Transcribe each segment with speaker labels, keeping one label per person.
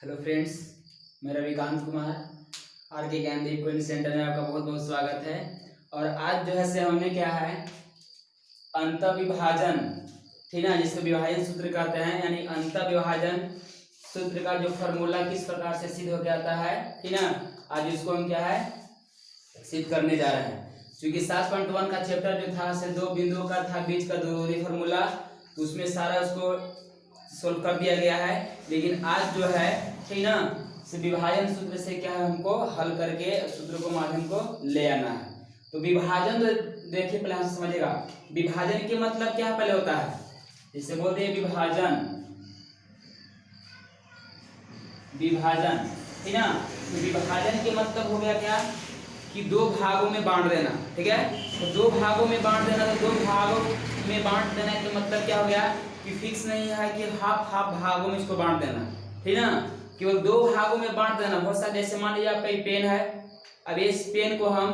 Speaker 1: Hello friends, मैं Ravikant Kumar are के Gyandeep coaching centre में आपका बहुत बहुत स्वागत है। और आज जो है से हमने क्या है अंतःविभाजन, ठीक ना, जिसको विभाजन सूत्र कहते हैं, यानी अंतःविभाजन सूत्र का जो फॉर्मूला किस प्रकार से सिद्ध हो जाता है, ठीक ना, आज इसको हम क्या है सिद्ध करने जा रहे हैं। क्योंकि 7.1 का चैप्टर जो था से दो बिंदुओं का था, बीच का दूरी फॉर्मूला, तो उसमें सारा उसको सोल्व कर दिया गया है। लेकिन आज जो है ठीक ना से विभाजन सूत्र से क्या है हमको हल करके सूत्र को माध्यम को ले आना है। तो विभाजन तो देखिए पहले हम समझेगा विभाजन के मतलब क्या पहले होता है। जैसे बोलते हैं विभाजन, विभाजन ठीक ना, तो विभाजन के मतलब हो गया क्या कि दो भागों में बांट देना, ठीक है। तो दो भागों में बांट देना, तो दो भागों में बांट देना के मतलब क्या हो गया कि फिक्स नहीं है कि हाफ हाफ भागों में इसको बांट देना, ठीक ना, केवल दो भागों में बांट देना। बहुत सारे जैसे मान लीजिए आपका ये पेन है, अब इस पेन को हम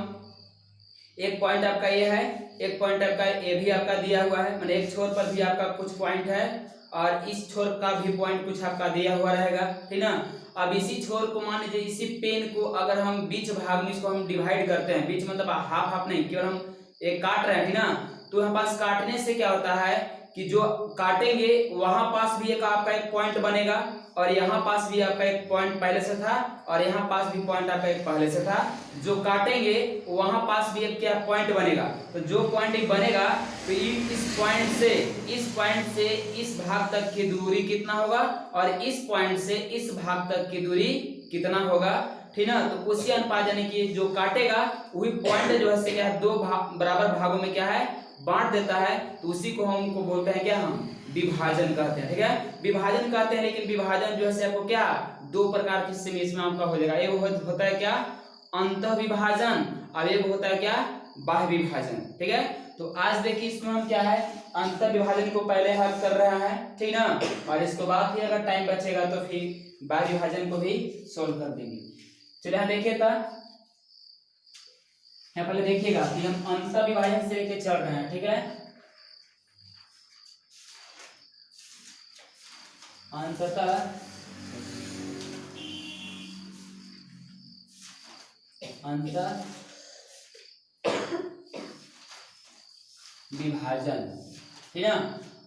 Speaker 1: एक पॉइंट आपका ये है, एक पॉइंट आपका ये भी आपका दिया हुआ है, मतलब एक छोर पर भी आपका कुछ पॉइंट है और इस छोर का भी पॉइंट कुछ आपका दिया हुआ रहेगा, ठीक ना। अब इसी छोर को मान लीजिए इसी पेन को अगर हम बीच भाग में इसको हम डिवाइड करते हैं, बीच मतलब हाफ हाफ नहीं, केवल हम एक काट रहे हैं, ठीक ना। तो यहाँ पास काटने से क्या होता है कि जो काटेंगे वहां पास भी एक आपका एक पॉइंट बनेगा और यहाँ पास भी आपका एक पॉइंट पहले से था और यहाँ पास भी पॉइंट आपका एक पहले से था। जो काटेंगे वहां पास भी एक क्या पॉइंट बनेगा, तो जो पॉइंट बनेगा तो इस पॉइंट से इस भाग तक की दूरी कितना होगा और इस पॉइंट से इस भाग तक की दूरी कितना होगा, ठीक ना। तो उसी अनुपात यानी कि जो काटेगा वही पॉइंट जो है क्या दो बराबर भागों में क्या है बांट देता है, तो उसी को हमको बोलते हैं क्या हम विभाजन कहते हैं, ठीक है, विभाजन कहते हैं। लेकिन विभाजन जो है आपको क्या दो प्रकार के हिस्से में इसमें आपका हो जाएगा। एक होता है क्या अंतःविभाजन और एक होता है क्या बाह्य विभाजन, ठीक है। तो आज देखिए इसमें हम क्या है अंतःविभाजन को पहले हल कर रहे हैं, ठीक ना, और इसको बाद भी अगर टाइम बचेगा तो फिर बाह्य विभाजन को भी सोल्व कर देंगे। चलिए यहाँ देखिए था, यहाँ पहले देखिएगा कि हम अंतःविभाजन से लेके चल रहे हैं, ठीक है। अंततः विभाजन, ठीक ना।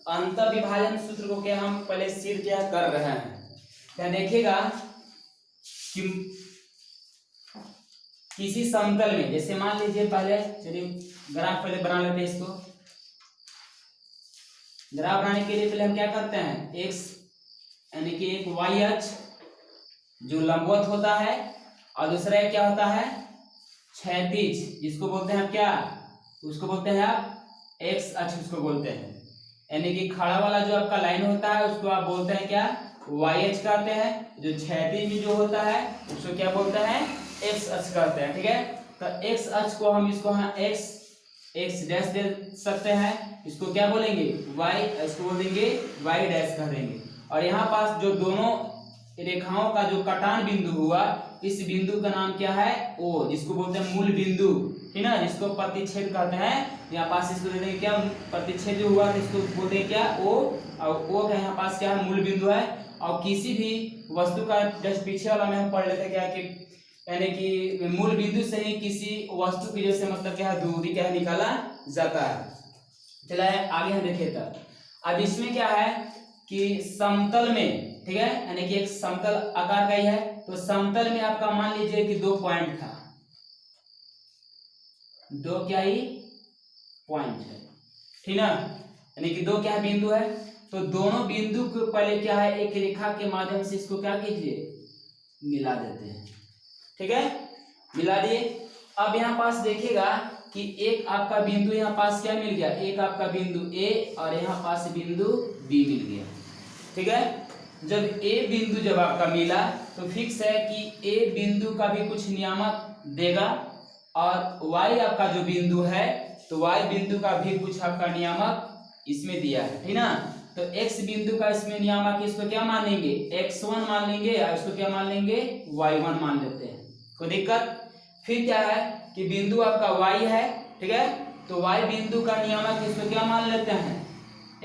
Speaker 1: अंतःविभाजन सूत्र को क्या हम पहले सिद्ध क्या कर रहे हैं। क्या देखिएगा कि किसी समतल में, जैसे मान लीजिए पहले चलिए ग्राफ पहले बना लेते हैं। इसको ग्राफ बनाने के लिए पहले हम क्या करते हैं एक्स यानी कि एक वाई अक्ष जो लंबवत होता है और दूसरा क्या होता है क्षैतिज, जिसको बोलते हैं क्या उसको बोलते हैं आप एक्स अक्ष उसको बोलते हैं, यानी कि खड़ा वाला जो आपका लाइन होता है उसको आप बोलते हैं क्या वाई अक्ष कहते हैं। जो क्षैतिज में जो होता है उसको क्या बोलते हैं एक्स अक्ष कहते हैं, ठीक है। तो एक्स अक्ष को हम इसको एक्स डैश दे सकते हैं, इसको क्या बोलेंगे वाई, इसको बोल देंगे वाई डैश कह देंगे। और यहाँ पास जो दोनों रेखाओं का जो कटान बिंदु हुआ इस बिंदु का नाम क्या है ओ, जिसको बोलते हैं मूल बिंदु, ठीक ना, जिसको प्रतिच्छेद कहते हैं। यहाँ पास इसको दे देंगे क्या प्रतिच्छेद जो हुआ तो इसको बोलते हैं क्या ओ, और ओ का यहाँ पास क्या है मूल बिंदु है। और किसी भी वस्तु का जस्ट पीछे वाला में हम पढ़ लेते क्या कि यानी कि मूल बिंदु से ही किसी वस्तु की जैसे मतलब क्या है दूरी क्या है निकाला जाता है। चला है आगे हम देखे था। अब इसमें क्या है कि समतल में, ठीक है, यानी कि एक समतल आकार का ही है, तो समतल में आपका मान लीजिए कि दो पॉइंट था, दो क्या ही पॉइंट है, ठीक ना, यानी कि दो क्या है बिंदु है। तो दोनों बिंदु को पहले क्या है एक रेखा के माध्यम से इसको क्या कीजिए मिला देते हैं, ठीक है, मिला दिए। अब यहाँ पास देखिएगा कि एक आपका बिंदु यहाँ पास क्या मिल गया, एक आपका बिंदु ए और यहाँ पास बिंदु बी मिल गया, ठीक है। जब ए बिंदु जब आपका मिला तो फिक्स है कि ए बिंदु का भी कुछ नियामक देगा और वाई आपका जो बिंदु है तो वाई बिंदु का भी कुछ आपका नियामक इसमें दिया है, ठीक ना। तो x बिंदु का इसमें नियामक इसको क्या मान लेंगे x1 मान लेंगे और इसको क्या मान लेंगे y1 मान लेते हैं, कोई दिक्कत। फिर क्या है कि बिंदु आपका y है, ठीक है, तो y बिंदु का नियामक इसको क्या मान लेते हैं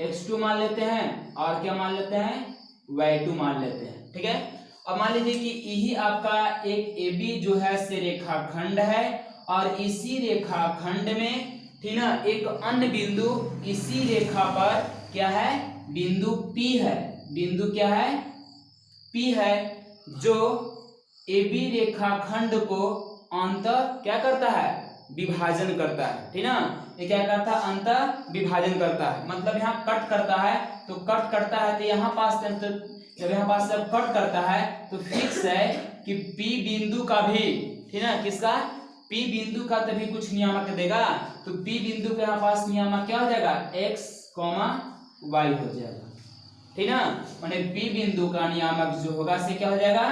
Speaker 1: x2 मान लेते हैं और क्या मान लेते हैं y2 मान लेते हैं, ठीक है। अब मान लीजिए कि यही आपका एक AB जो है से रेखाखंड है और इसी रेखाखंड में ठीक ना एक अन्य बिंदु इसी रेखा पर क्या है, बिंदु P है, बिंदु क्या है, P है, जो AB रेखाखंड को अंतर क्या करता है, विभाजन करता है, ठीक ना। ये क्या करता है, अंतर विभाजन करता है, मतलब यहाँ कट करता है, तो कट करता है तो यहाँ पास तो जब यहाँ पास जब कट करता है तो फिक्स है कि P बिंदु का भी, ठीक ना, किसका, P बिंदु का तभी कुछ नियामक देगा, तो P बिंदु के यहाँ पास नियामक क्या हो जाएगा, x, y हो जाएगा, ठीक ना। माने P बिंदु का नियामक जो होगा से क्या हो जाएगा,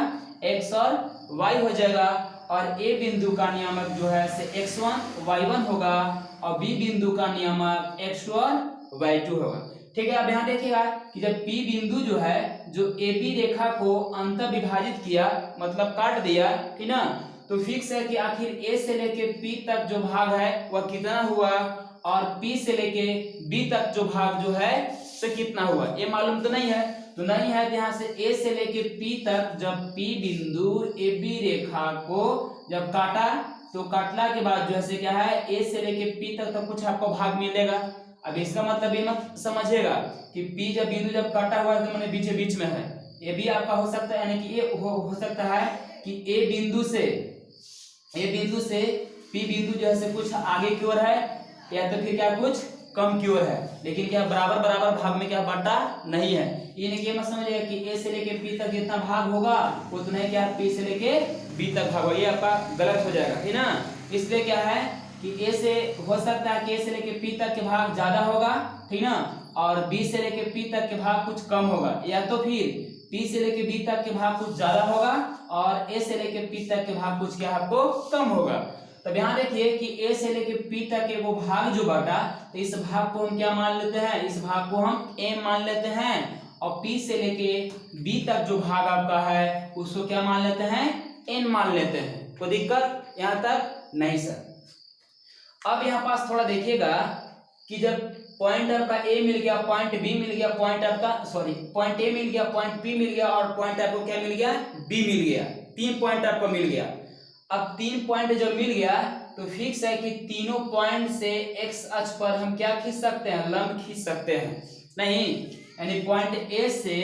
Speaker 1: x और y हो जाएगा, और A बिंदु का नियामक जो है से x1 y1 होगा, और B बिंदु का नियामक x2 और y2 होगा, ठीक है। अब यहाँ देखिएगा कि जब P बिंदु जो है जो AB रेखा को अंतर विभाजित किया, मतलब काट दिया, ठीक ना, तो फिक्स है कि आखिर A से लेके P तक जो भाग है वह कितना हुआ, और P से लेके B तक जो भाग जो है से कितना हुआ, ये मालूम तो नहीं है, तो नहीं है तो यहाँ से A से लेके P तक जब P बिंदु AB रेखा को जब काटा, तो काटला के बाद जो है क्या है, A से लेके P तक तो कुछ आपको भाग मिलेगा। अब इसका मतलब ये मत समझिएगा कि P जब बिंदु जब काटा हुआ है तो मैंने बीच बीच में है, ये भी आपका हो सकता है, यानी कि ये हो सकता है कि A बिंदु से P बिंदु जो है से कुछ आगे की ओर है, या तो फिर क्या कुछ कम की ओर है, लेकिन क्या बराबर बराबर भाग में क्या बटा नहीं है। ये मत समझिएगा कि A से लेके P तक जितना भाग होगा उतना ही क्या P से लेके B तक भाग होगा, ये आपका गलत हो जाएगा, है ना। इसलिए क्या है कि A से हो सकता है कि A से लेके P तक के भाग ज्यादा होगा, ठीक ना, और B से लेके P तक के भाग कुछ कम होगा, या तो फिर P से लेके B तक के भाग कुछ ज्यादा होगा और A से लेके P तक के भाग कुछ क्या आपको कम होगा। तब यहाँ देखिए कि A से लेके P तक के वो भाग जो बटा, तो इस भाग को हम क्या मान लेते हैं, इस भाग को हम A मान लेते हैं, और P से लेके B तक जो भाग आपका है उसको क्या मान लेते हैं, N मान लेते हैं। कोई दिक्कत यहाँ तक नहीं सर। अब यहाँ पास थोड़ा देखिएगा कि जब पॉइंट आपका A मिल गया, पॉइंट B मिल गया, पॉइंट A मिल गया, पॉइंट P मिल गया, और पॉइंट आपको क्या मिल गया, B मिल गया, 3 पॉइंट आपको मिल गया। अब 3 पॉइंट जब मिल गया तो फिक्स है कि तीनों पॉइंट से x अक्ष पर हम क्या खींच सकते हैं, लंब खींच सकते हैं, नहीं, यानी पॉइंट A से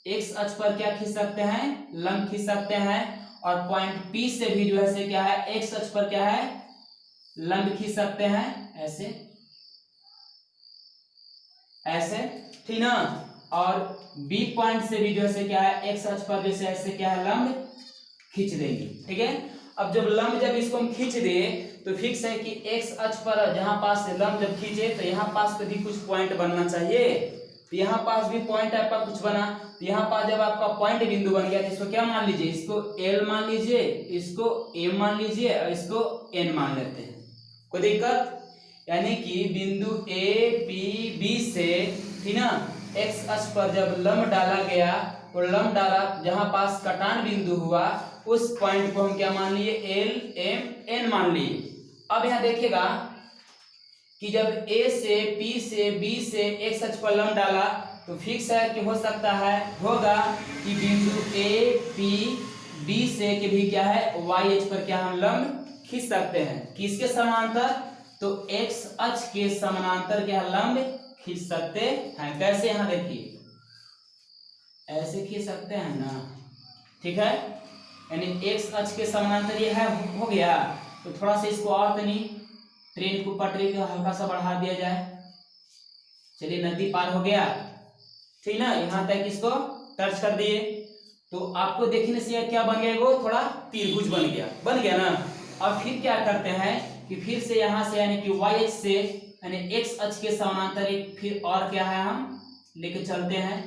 Speaker 1: x अक्ष पर क्या खींच सकते हैं, लंब खींच सकते हैं, और पॉइंट P से भी जो है से क्या है, x अक्ष पर क्या है, लंब खींच सकते हैं, ऐसे ऐसे, ठीक ना, और B पॉइंट से भी जो है क्या है, x अक्ष पर जैसे ऐसे क्या है, लंब खींच देंगे, ठीक है। अब जब लंब जब इसको हम खींच दे तो फिक्स है कि x अक्ष पर जहां पास से लंब जब खींचे तो यहाँ पास पे भी कुछ पॉइंट बनना चाहिए, तो यहाँ पास भी पॉइंट आपका कुछ बना, तो यहाँ पास जब आपका पॉइंट बिंदु बन गया तो इसको क्या मान लीजिए, इसको L मान लीजिए, इसको M मान लीजिए, और इसको N मान लेते हैं। कोई दिक्कत, यानी कि बिंदु A P B से, ठीक ना, x अक्ष पर जब लंब डाला गया तो लंब डाला जहां पास कटान बिंदु हुआ उस पॉइंट को हम क्या मान लिए, L M N मान लिए। अब यहाँ देखिएगा कि जब A से P से B से x अक्ष पर लंब डाला तो फिक्स है कि हो सकता है होगा कि बिंदु A P B से के भी क्या है, y अक्ष पर क्या हम लंब खींच सकते हैं, किसके समांतर, तो x अक्ष के समानांतर क्या लंब खींच सकते हैं। कैसे, यहाँ देखिए ऐसे खींच सकते हैं ना, ठीक है, यानी x अक्ष के समानांतर ये है, हो गया। तो थोड़ा सा इसको और तनी ट्रेन को पटरी को हल्का सा बढ़ा दिया जाए, चलिए नदी पार हो गया, ठीक ना, यहाँ तक इसको टच कर दिए, तो आपको देखने से क्या बन गया, वो थोड़ा त्रिभुज बन गया ना। अब फिर क्या करते हैं कि फिर से यहाँ से यानी कि y अक्ष से यानी x अक्ष के समानांतर एक फिर और क्या है हम लेके चलते हैं,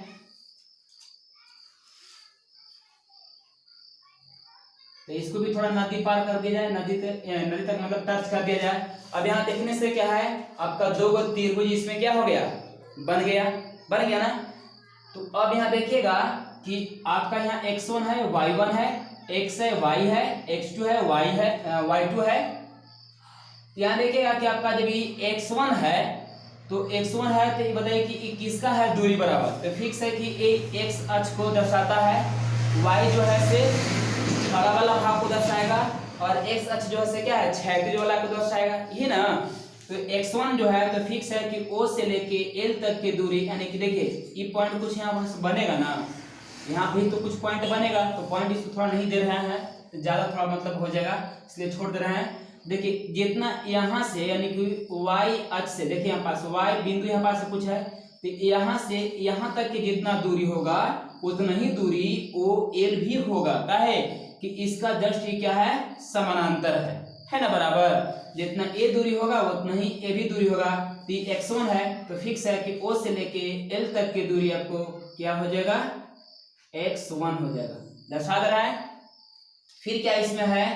Speaker 1: तो इसको भी थोड़ा नदी पार कर दिया जाए, नदी तक मतलब टच कर दिया जाए। अब यहाँ देखने से क्या है, आपका 2 गो त्रिभुज इसमें क्या हो गया, बन गया ना। तो अब यहाँ देखिएगा कि आपका यहाँ x1 है, y1 है, x है, y है, x2 है, y है, y2 है। यहाँ देखिएगा कि आपका जब ये x1 है तो x1 है तो ये बताइए कि किसका है दूरी बराबर, तो फिक्स है कि ये x अक्ष को दर्शाता है, y जो है से बड़ा वाला भाग को दर्शाएगा और x अक्ष जो है से क्या है क्षैतिज वाला को दर्शाएगा, ये ना। तो x1 जो है तो फिक्स है कि O से लेके L तक की दूरी, यानी कि देखिए ये पॉइंट कुछ यहाँ बनेगा ना, यहाँ भी तो कुछ पॉइंट बनेगा, तो पॉइंट इसको थोड़ा नहीं दे रहे हैं तो ज्यादा थोड़ा मतलब हो जाएगा, इसलिए छोड़ दे रहे हैं। देखिए जितना यहाँ से यानी कि y अक्ष से, देखिए यहाँ पास y बिंदु यहाँ पास कुछ है, तो यहाँ से यहाँ तक की जितना दूरी होगा उतना ही दूरी OL भी होगा। काहे कि इसका जस्ट ये क्या है समानांतर है ना, बराबर। जितना A दूरी होगा उतना ही A भी दूरी होगा। तो ये x1 है तो फिक्स है कि O से लेके L तक की दूरी आपको क्या हो जाएगा x1 हो जाएगा, दर्शा दे रहा है। फिर क्या इसमें है,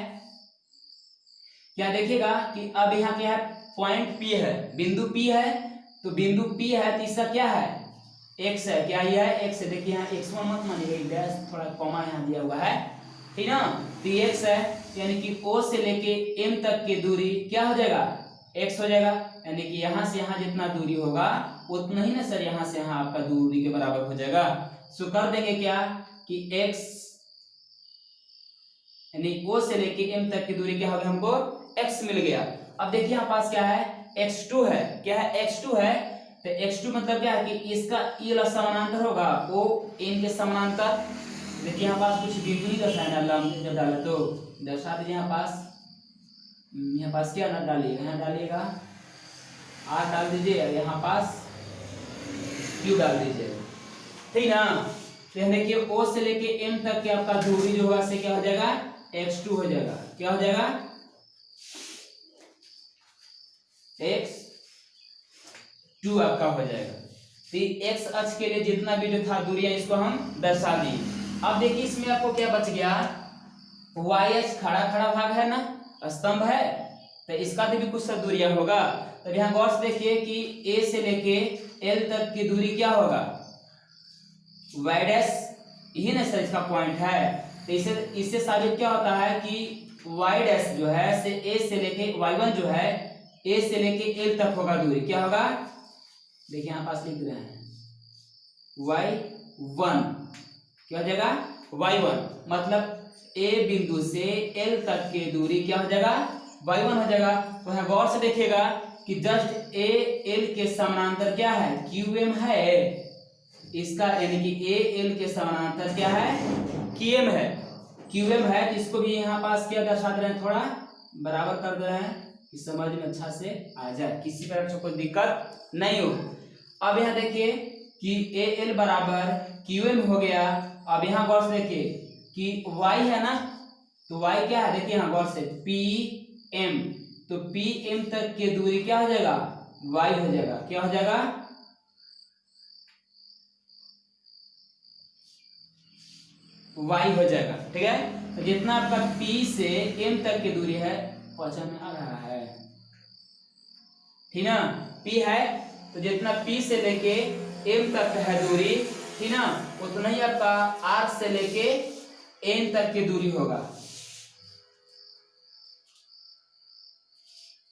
Speaker 1: क्या देखिएगा कि अब यहाँ क्या है पॉइंट P है, बिंदु P है, तो बिंदु P है तो इसका क्या है x है, क्या ये है x है। देखिए यहाँ x1 मत मानिएगा, डैश थोड़ा कॉमा यहाँ दिया हुआ है, ठीक ना। तो x है यानी कि O से लेके M तक की दूरी क्या हो जाएगा x हो जाएगा, यानी कि यहाँ से यहाँ जितना दूरी होगा उतना ही ना सर यहाँ से यहाँ आपका दूरी के बराबर हो जाएगा। सो कर देंगे क्या कि x यानी O से लेके M तक की दूरी क्या होगी, हमको x मिल गया। अब देखिए यहाँ पास क्या है x2 है, क्या है x2 है, तो x2 मतलब क्या है कि इसका ये वाला समानांतर होगा O N के समानांतर। देखिए यहाँ पास कुछ बिंदु नहीं दर्शाया डाला, जब डाला तो दर्शा दीजिए यहाँ पास क्या ना डालिएगा, यहाँ डालिएगा R डाल दीजिए, यहाँ पास Q डाल दीजिए, ठीक ना। तो देखिए O से लेके M तक के आपका दूरी जो होगा से क्या हो जाएगा x2 हो जाएगा, क्या हो जाएगा x2 आपका हो जाएगा। तो x अक्ष के लिए जितना भी जो था दूरियां इसको हम दर्शा दिए। अब देखिए इसमें आपको क्या बच गया, y अक्ष खड़ा खड़ा भाग है ना, स्तंभ है, तो इसका भी कुछ सा दूरियां होगा। तो यहाँ गौर से देखिए कि a से लेके L तक की दूरी क्या होगा y डैश, यही ना सर इसका पॉइंट है। तो इससे साबित क्या होता है कि y डैश जो है से a से लेके y1 जो है a से लेके L तक होगा दूरी, क्या होगा देखिए यहाँ पास लिख रहे हैं y1, क्या हो जाएगा y1, मतलब a बिंदु से L तक की दूरी क्या हो जाएगा y1 हो जाएगा। तो यहाँ गौर से देखिएगा कि जस्ट a L के समानांतर क्या है qm है, इसका यानी कि a L के समानांतर क्या है qm है, qm है। तो इसको भी यहाँ पास क्या दर्शा दे रहे हैं, थोड़ा बराबर कर दे रहे हैं कि समझ में अच्छा से आ जाए, किसी प्रकार से कोई दिक्कत नहीं हो। अब यहाँ देखिए कि AL बराबर QM हो गया। अब यहाँ गौर से देखिए कि Y है ना, तो Y क्या है देखिए यहाँ गौर से PM, तो PM तक की दूरी क्या हो जाएगा Y हो जाएगा, क्या हो जाएगा Y हो जाएगा, ठीक है। तो जितना आपका P से M तक की दूरी है पहचान में आ रहा है, ठीक ना, P है तो जितना P से लेके M तक है दूरी, ठीक ना, उतना ही आपका R से लेके N तक की दूरी होगा।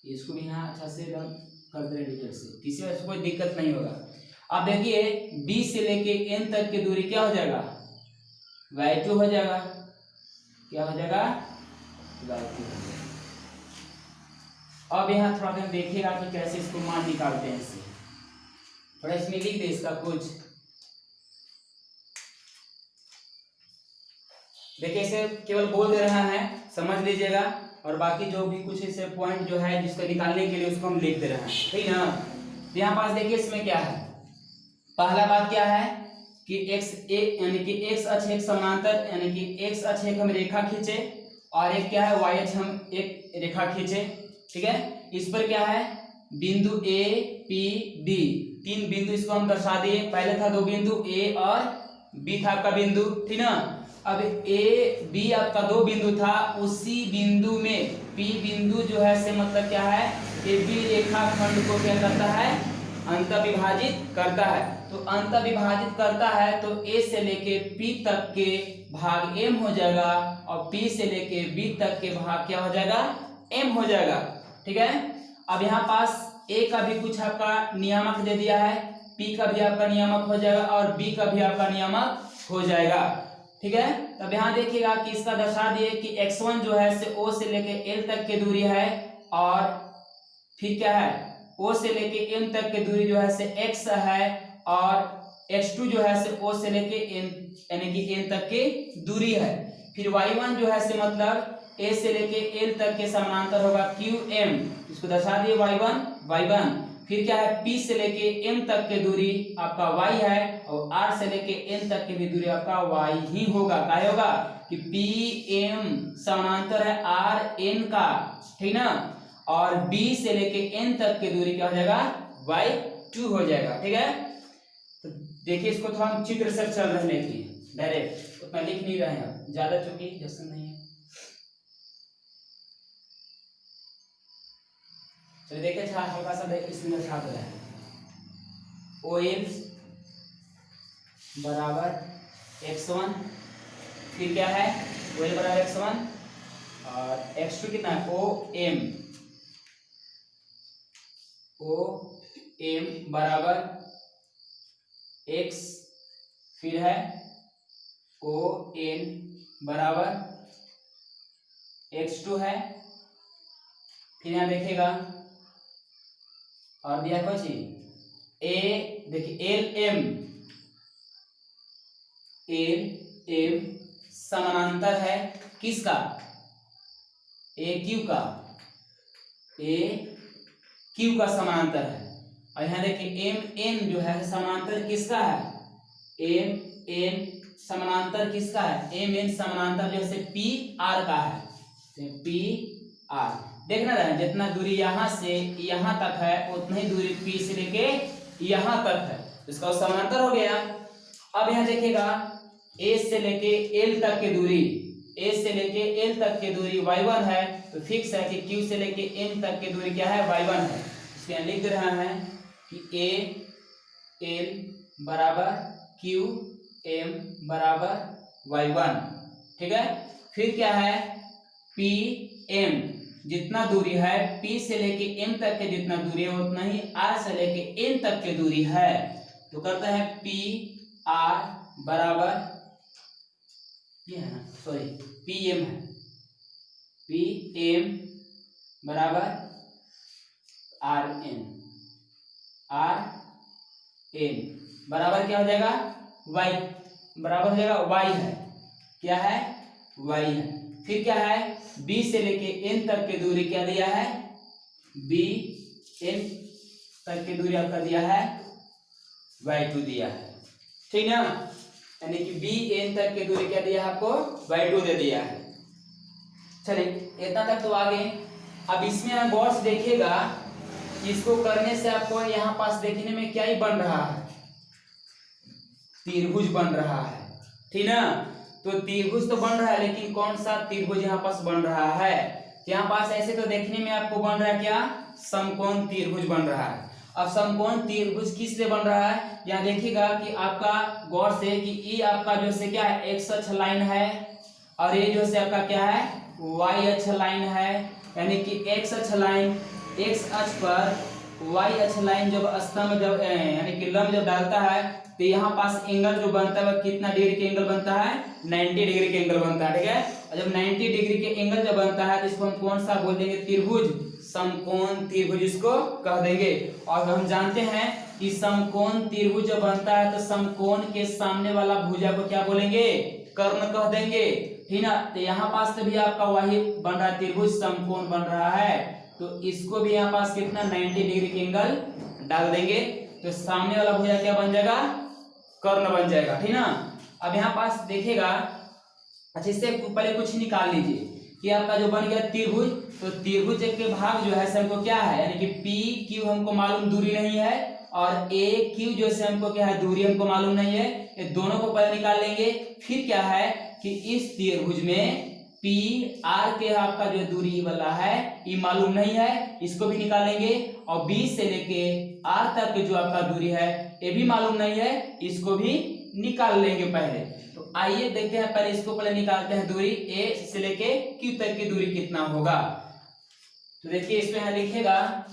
Speaker 1: इसको भी यहाँ अच्छा से कर दे डिटेल से, किसी वजह से कोई दिक्कत नहीं होगा। अब देखिए B से लेके N तक की दूरी क्या हो जाएगा y2 हो जाएगा, क्या हो जाएगा y2। अब यहाँ थोड़ा सा देखिएगा कि कैसे इसको मान निकालते हैं, इसे थोड़ा इसमें लिख दे इसका कुछ। देखिए इसे केवल बोल दे रहा है, समझ लीजिएगा, और बाकी जो भी कुछ इसे पॉइंट जो है जिसको निकालने के लिए उसको हम लिख दे रहे हैं, ठीक ना। तो यहाँ पास देखिए इसमें क्या है, पहला बात क्या है कि यानी कि x अक्ष एक समानांतर, यानी कि x अक्ष एक हम रेखा खींचे और एक क्या है y अक्ष हम एक रेखा खींचे, ठीक है। इस पर क्या है बिंदु A P D, तीन बिंदु इसको हम दर्शा दिए। पहले था दो बिंदु A और B था आपका बिंदु, ठीक ना। अब A B आपका दो बिंदु था, उसी बिंदु में P बिंदु जो है से मतलब क्या है AB रेखाखंड को क्या करता है अंत विभाजित करता है। तो अंत विभाजित करता है तो A से लेके P तक के भाग M हो जाएगा और P से लेके B तक के भाग क्या हो जाएगा M हो जाएगा, ठीक है। अब यहाँ पास A का भी कुछ आपका नियामक दे दिया है, P का भी आपका नियामक हो जाएगा और B का भी आपका नियामक हो जाएगा, ठीक है। तब यहाँ देखिएगा कि इसका दर्शा दिए कि x1 जो है से O से लेके L तक की दूरी है, और फिर क्या है O से लेके M तक की दूरी जो है से x है, और x2 जो है से O से लेके M यानी कि N तक की दूरी है। फिर y1 जो है से मतलब A से लेके L तक के समानांतर होगा QM, इसको दर्शा दिए y1। फिर क्या है P से लेके M तक की दूरी आपका y है, और R से लेके N तक की भी दूरी आपका y ही होगा। क्या होगा कि PM समानांतर है RN का, ठीक ना, और B से लेके N तक की दूरी क्या हो जाएगा y2 हो जाएगा। ठीक है। तो देखिए इसको थोड़ा हम चित्र से चल रहे हैं, डायरेक्ट उतना लिख नहीं रहे हैं ज्यादा, चूंकि जैसे नहीं है। चलिए देखिए अच्छा हल्का सा इसमें दर्शा रहा है OL बराबर x1, फिर क्या है OL बराबर x1 और x2 कितना है OM बराबर x, फिर है ON बराबर x2 है। फिर यहाँ देखिएगा और दिया कुछ A, देखिए LM समानांतर है किसका AQ का समानांतर है। और यहाँ देखिए MN जो है समानांतर किसका है MN समानांतर किसका है MN समानांतर जो है PR का है, PR देखना रहे जितना दूरी यहाँ से यहाँ तक है उतना ही दूरी P से लेके यहाँ तक है, इसका समानांतर हो गया। अब यहाँ देखिएगा A से लेके L तक की दूरी y1 है, तो फिक्स है कि Q से लेके M तक की दूरी क्या है y1 है। इसके यहाँ लिख रहे हैं कि AL बराबर QM बराबर y1। ठीक है। फिर क्या है PM जितना दूरी है P से लेके M तक के जितना दूरी है उतना ही R से लेके N तक की दूरी है, तो करते हैं PR बराबर ये है ना सॉरी PM है PM बराबर RN बराबर क्या हो जाएगा Y बराबर हो जाएगा Y है, क्या है Y है। फिर क्या है B से लेके N तक की दूरी क्या दिया है BN तक की दूरी आपका दिया है y2 दिया है, ठीक ना, यानी कि BN तक की दूरी क्या दिया है आपको y2 दे दिया है। चलिए इतना तक तो आगे। अब इसमें आप गौर से देखिएगा इसको करने से आपको यहाँ पास देखने में क्या ही बन रहा है त्रिभुज बन रहा है, ठीक ना। तो त्रिभुज तो बन रहा है लेकिन कौन सा त्रिभुज यहाँ पास बन रहा है, यहाँ पास ऐसे तो देखने में आपको बन रहा है क्या समकोण त्रिभुज बन रहा है। अब समकोण त्रिभुज किस लिए बन रहा है यहाँ देखिएगा कि आपका गौर से कि ये आपका जो से क्या है x अक्ष लाइन है और ये जो से आपका क्या है y अक्ष लाइन है, यानी कि x अक्ष लाइन x अक्ष पर y अक्ष लाइन जब स्तंभ जब यानी कि लंब जब डालता है तो यहाँ पास एंगल जो बनता है वह कितना डिग्री के एंगल बनता है 90 डिग्री के एंगल बनता है, ठीक है। और जब 90 डिग्री के एंगल जब बनता है तो इसको हम कौन सा बोल देंगे त्रिभुज, समकोण त्रिभुज इसको कह देंगे। और हम जानते हैं कि समकोण त्रिभुज जब बनता है तो समकोण के सामने वाला भुजा को क्या बोलेंगे कर्ण कह देंगे, ठीक ना। तो यहाँ पास तो भी आपका वही बन रहा है त्रिभुज समकोण बन रहा है, तो इसको भी यहाँ पास कितना 90 डिग्री के एंगल डाल देंगे तो सामने वाला भुजा क्या बन जाएगा कर्ण बन जाएगा, ठीक ना। अब यहाँ पास देखेगा अच्छा इससे पहले कुछ निकाल लीजिए कि आपका जो बन गया त्रिभुज, तो त्रिभुज के भाग जो है सबको क्या है यानी कि पी क्यू हमको मालूम दूरी नहीं है और ए क्यू जो से हमको क्या है दूरी हमको मालूम नहीं है, ये दोनों को पहले निकाल लेंगे। फिर क्या है कि इस त्रिभुज में पी आर के आपका जो दूरी वाला है ये मालूम नहीं है, इसको भी निकालेंगे। और बी से लेके आर तक की जो आपका दूरी है ये भी मालूम नहीं है, इसको भी निकाल लेंगे पहले। तो आइए देखते हैं पहले इसको पहले निकालते हैं दूरी ए से लेके क्यू तक की दूरी कितना होगा। तो देखिए इसमें यहां लिखेगा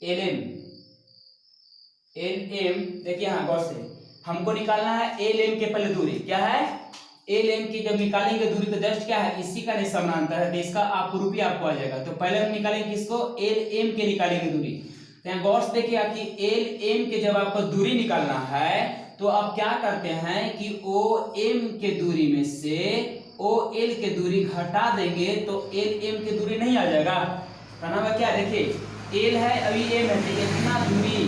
Speaker 1: LM एल एम, देखिए यहाँ गौर से हमको निकालना है एल एम के पहले दूरी क्या है, एल एम की जब निकालेंगे दूरी तो जस्ट क्या है इसी का नहीं समानांतर है, तो इसका आप रूपी आपको आ जाएगा। तो पहले हम निकालेंगे किसको, एल एम के निकालेंगे दूरी। तो यहाँ गौर से देखिए कि एल एम के जब आपको दूरी निकालना है तो आप क्या करते हैं कि ओ एम के दूरी में से ओ एल के दूरी घटा देंगे तो एल एम की दूरी नहीं आ जाएगा। कहना है क्या, देखिए एल है अभी एम है, तो इतना दूरी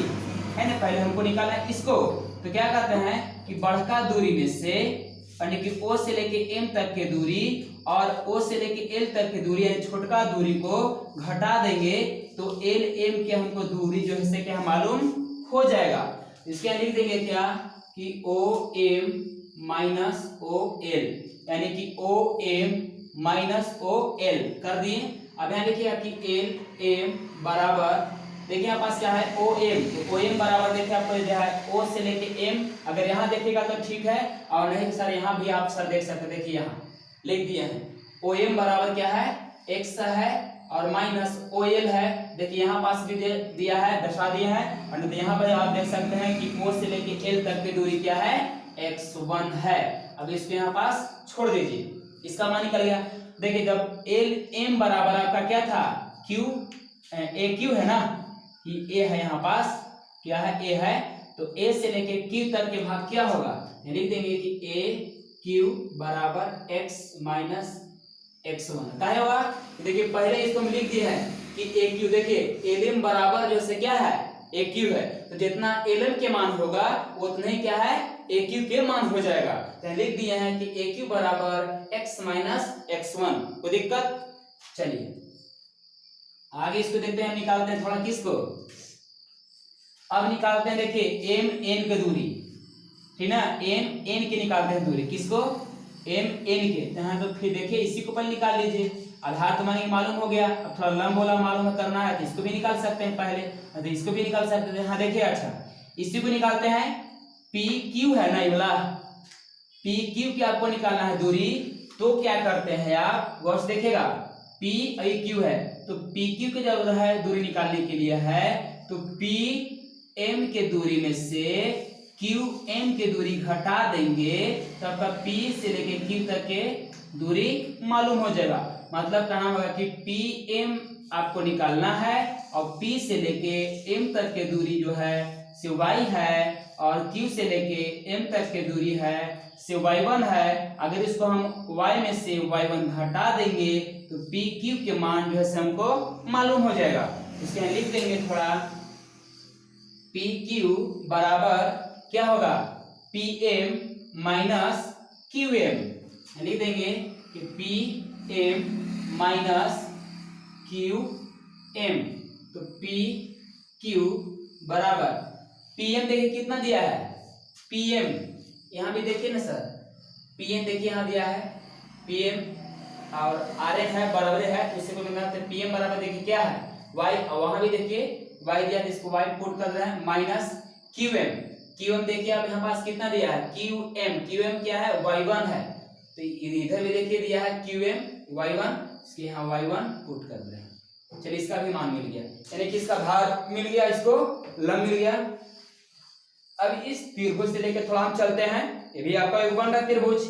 Speaker 1: है ना, पहले हमको निकालना है इसको। तो क्या कहते हैं कि बढ़का दूरी में से यानी कि ओ से लेके एम तक की दूरी और ओ से लेके एल तक की दूरी यानी छोटका दूरी को घटा देंगे तो एल एम की हमको दूरी जो है क्या मालूम हो जाएगा। इसके लिख देंगे क्या कि O M minus O L, यानी कि O M minus O L कर दिए। अब यहाँ देखिएगा कि एल एम बराबर, देखिए यहाँ पास क्या है ओ एम, तो ओ एम बराबर देखिए आपको जो है ओ से लेके एम, अगर यहाँ देखिएगा तो ठीक है और नहीं सर यहाँ भी आप सर देख सकते, देखिए यहाँ लिख दिए हैं ओ एम बराबर क्या है एक्स है और माइनस ओ एल है, देखिए यहाँ पास भी दिया है दर्शा दिए हैं, और यहाँ पर आप देख सकते हैं कि ओ से लेके एल तक की दूरी क्या है x1 है। अब इसको यहाँ पास छोड़ दीजिए, इसका मान निकल गया। देखिए जब एल एम बराबर आपका क्या था क्यू ए क्यू है ना, कि ए है यहाँ पास क्या है ए है, तो ए से लेके क्यू तक के भाग क्या होगा, लिख देंगे कि ए क्यू बराबर एक्स माइनस x1 क्या होगा। देखिए पहले इसको हम लिख दिए हैं कि ए क्यू, देखिए एल एम बराबर जो से क्या है ए क्यू है, तो जितना एल एम के मान होगा उतना ही क्या है ए क्यू के मान हो जाएगा। तो लिख दिए हैं कि ए क्यू बराबर एक्स माइनस x1, कोई दिक्कत। चलिए आगे इसको देखते हैं, निकालते हैं थोड़ा किसको, अब निकालते हैं देखिए एम एन की दूरी, ठीक ना, एम एन की निकालते हैं दूरी किसको, एम एन के। तो फिर देखिए इसी को पहले निकाल लीजिए, आधार तो मानिए मालूम हो गया, अब थोड़ा लंब वाला मालूम करना है तो इसको भी निकाल सकते हैं पहले, तो इसको भी निकाल सकते हैं। हाँ देखिए अच्छा इसी को निकालते हैं, पी क्यू है ना ये वाला, पी क्यू की आपको निकालना है दूरी, तो क्या करते हैं आप गौर से देखिएगा पी आई क्यू है, तो पी क्यू की जब है दूरी निकालने के लिए है तो पी एम के दूरी में से क्यू एम की दूरी घटा देंगे तो आपका पी से लेके क्यू तक के दूरी मालूम हो जाएगा। मतलब कहना होगा कि पी एम आपको निकालना है और पी से लेके एम तक के दूरी जो है से वाई है और क्यू से लेके एम तक की दूरी है से y1 है। अगर इसको हम y में से y1 घटा देंगे तो पी क्यू के मान जो है हमको मालूम हो जाएगा। इसके यहाँ लिख देंगे थोड़ा, पी क्यू बराबर क्या होगा P M minus Q M, लिख देंगे कि P M minus Q M, तो पी क्यू बराबर पी एम देखिए कितना दिया है पी एम, यहाँ भी देखिए ना सर पी एम देखिए यहाँ दिया है पी एम और आर एन है बराबर है, उससे को पी एम बराबर देखिए क्या है वाई, और वहां भी देखिए वाई दिया तो इसको वाई पुट कर रहे हैं माइनस क्यू एम देखिए अब यहाँ पास कितना दिया है क्यू एम क्या है y1 है, तो इधर भी देखिए दिया है क्यू एम y1, इसके यहाँ y1 पुट कर रहे हैं। चलिए इसका भी मान मिल गया, यानी कि इसका भार मिल गया, इसको लंब मिल गया। अब इस त्रिभुज से लेकर थोड़ा हम चलते हैं, ये भी आपका एक बन रहा है त्रिभुज।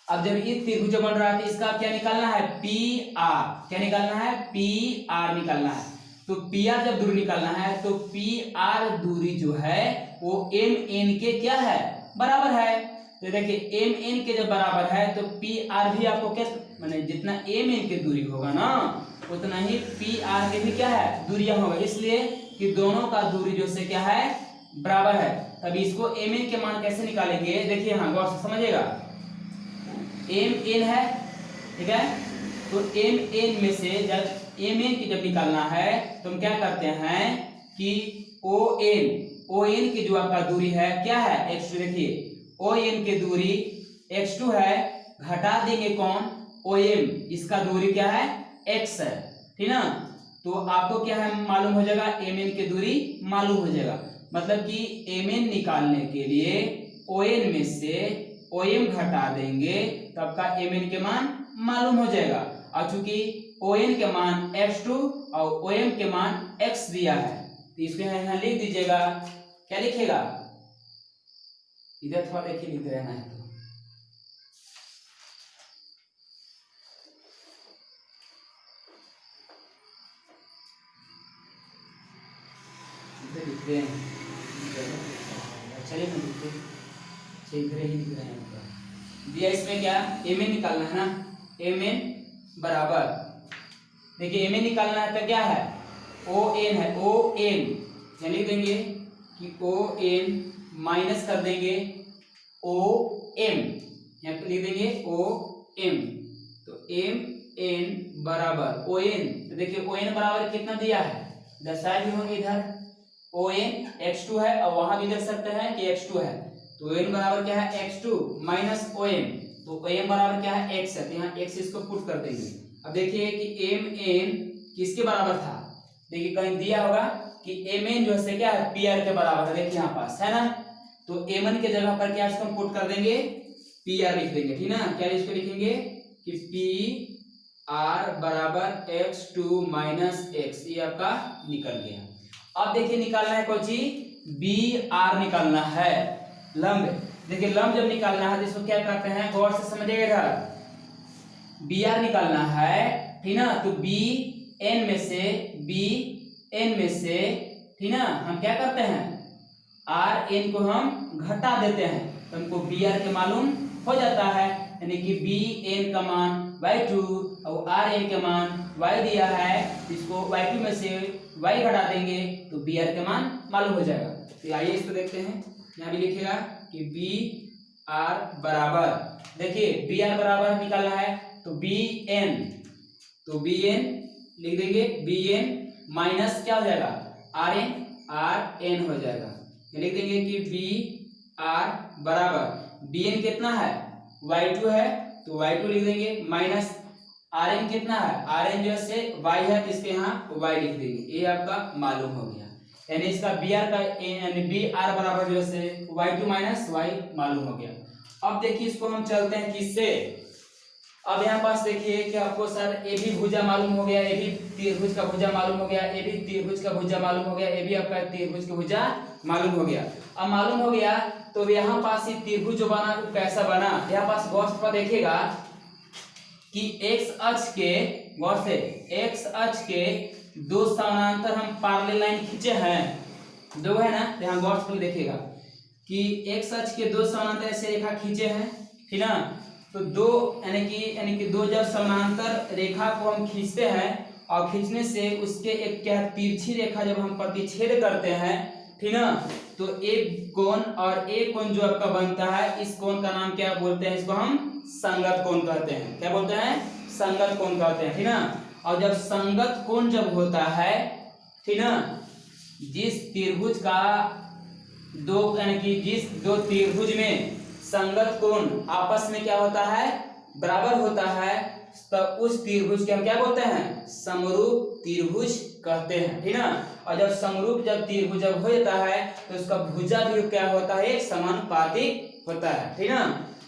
Speaker 1: अब जब ये त्रिभुज बन रहा है तो इसका क्या निकालना है पी आर, क्या निकालना है पी आर निकालना है। तो पी आर जब दूरी निकालना है तो पी आर दूरी जो है वो एम एन के क्या है बराबर है। तो देखिए एम एन के जब बराबर है तो पी आर भी आपको क्या माने जितना एम एन की दूरी होगा ना उतना ही पी आर के भी क्या है दूरियां होगा, इसलिए कि दोनों का दूरी जो से क्या है बराबर है। तब इसको एम एन के मान कैसे निकालेंगे, देखिए हाँ गौर से समझिएगा, एम एन है ठीक है, तो एम एन में से जब एम एन की जब निकालना है तो हम क्या करते हैं कि ओ एन की जो आपका दूरी है क्या है x2, देखिए ओ एन की दूरी x2 है, घटा देंगे कौन ओ एम, इसका दूरी क्या है x है ठीक ना, तो आपको क्या है मालूम हो जाएगा एम एन की दूरी मालूम हो जाएगा। मतलब कि एम एन निकालने के लिए ओ एन में से ओ एम घटा देंगे तो आपका एम एन के मान मालूम हो जाएगा। और चूंकि ओ एन के मान x2 और ओ एम के मान x दिया है तो इसको यहाँ लिख दीजिएगा। क्या लिखिएगा, इधर थोड़ा देखिए लिख रहना है तो इधर लिख रहे हैं। चलिए मैं लिखते इधर ही लिख रहे हैं। दिया इसमें क्या एम एन निकालना है ना, एम एन बराबर, देखिए एम एन निकालना है तो क्या है ओ एन है, ओ एन लिख देंगे कि ओ एन माइनस कर देंगे ओ एम, यहाँ पे लिख देंगे ओ एम, तो एम एन बराबर ओ एन, तो देखिए ओ एन बराबर कितना दिया है, दर्शाए भी होंगे इधर ओ एन x2 है और वहां भी देख सकते हैं कि x2 है, तो ओ एन बराबर क्या है x2 माइनस ओ एम, तो ओ एम बराबर क्या है x है, तो यहाँ x इसको पुट कर देंगे। अब देखिए कि एम एन किसके बराबर था, देखिए कहीं दिया होगा कि एम एन जो है क्या है पी आर के बराबर है, देखिए यहाँ पास है ना, तो एम एन के जगह पर क्या इसको पुट कर देंगे पी आर लिख देंगे, ठीक ना, क्या इसको लिखेंगे कि पी आर बराबर x2 माइनस एक्स, ये आपका निकल गया। अब देखिए निकालना है कौन सी, बी आर निकालना है, लंब, देखिए लंब जब निकालना है तो इसको क्या करते हैं गौर से समझिएगा, बी आर निकालना है, ठीक ना, तो बी एन में से, बी एन में से, ठीक ना, हम क्या करते हैं आर एन को हम घटा देते हैं, तो हमको बी आर के मालूम हो जाता है, यानी कि बी एन का मान y2 और आर एन के मान y दिया है, इसको y2 में से y घटा देंगे तो बी आर के मान मालूम हो जाएगा। तो आइए इसको देखते हैं, यहाँ भी लिखेगा कि बी आर बराबर, देखिए बी आर बराबर निकालना है तो बी एन, तो बी एन लिख देंगे, बी एन माइनस क्या हो जाएगा आर एन हो जाएगा, लिख देंगे कि बी आर बराबर बी एन कितना है y2 है तो y2 लिख देंगे माइनस आर एन कितना है, आर एन जो से y है तो इसके यहाँ y लिख देंगे, ये आपका मालूम हो गया, यानी इसका बी आर का यानी बी आर बराबर जो है y2 माइनस y मालूम हो गया। अब देखिए इसको हम चलते हैं किससे, अब यहाँ पास देखिए कि आपको सर ए भी भुजा मालूम हो गया, ए भी त्रिभुज का भुजा मालूम हो गया, ए भी त्रिभुज का भुजा मालूम हो गया, ए भी आपका त्रिभुज का भुजा मालूम हो गया। अब मालूम हो गया तो यहाँ पास ये त्रिभुज जो बना वो कैसा बना, यहाँ पास गौर से देखिएगा कि एक्स अक्ष के, गौर से एक्स अक्ष के दो समानांतर हम पैरेलल लाइन खींचे हैं, दो है ना, यहाँ गौर से देखिएगा कि एक्स अक्ष के दो समानांतर ऐसे रेखा खींचे हैं, ठीक ना, तो दो यानी कि दो जब समानांतर रेखा को हम खींचते हैं और खींचने से उसके एक क्या तिरछी रेखा जब हम प्रतिच्छेद करते हैं, ठीक ना, तो एक कोण और एक कोण जो आपका बनता है, इस कोण का नाम क्या बोलते हैं, इसको हम संगत कोण कहते हैं, क्या बोलते हैं संगत कोण कहते हैं, ठीक ना। और जब संगत कोण जब होता है, ठीक ना, जिस त्रिभुज का दो यानी कि जिस दो त्रिभुज में संगत कोण आपस में क्या होता है बराबर होता है, तो उस त्रिभुज के हम क्या बोलते हैं समरूप त्रिभुज कहते हैं, ठीक ना। और जब समरूप जब त्रिभुज जब हो जाता है तो उसका भुजा भी क्या होता है समानुपातिक होता है, ठीक ना,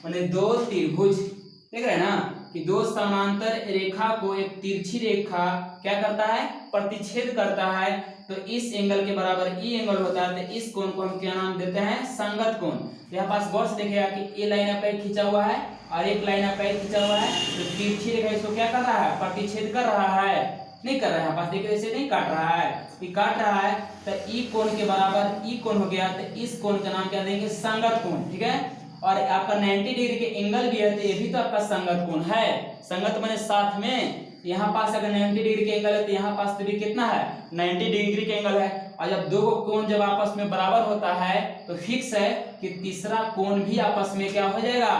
Speaker 1: माने दो त्रिभुज देख रहे हैं ना कि दो समांतर रेखा को एक तिरछी रेखा क्या करता है प्रतिच्छेद करता है, तो इस एंगल के बराबर ई एंगल होता है, तो इस कोण को हम क्या नाम देते हैं संगत कोण। यहाँ पास गौर से देखिएगा कि ये लाइन आपका खींचा हुआ है और एक लाइन आपका खींचा हुआ है, तो तिरछी रेखा इसको क्या कर रहा है प्रतिच्छेद कर रहा है, नहीं कर रहा है, यहाँ पास देखिए ऐसे नहीं काट रहा है, ये काट रहा है, तो ई कोण के बराबर ई कोण हो गया, तो इस कोण का नाम क्या देंगे संगत कोण, ठीक है। और आपका 90 डिग्री के एंगल भी है तो ये भी तो आपका संगत कोण है, संगत माने साथ में, यहाँ पास अगर 90 डिग्री के एंगल है तो यहाँ पास भी कितना है 90 डिग्री के एंगल है, और जब दो कोण जब आपस में बराबर होता है तो फिक्स है कि तीसरा कोण भी आपस में क्या हो जाएगा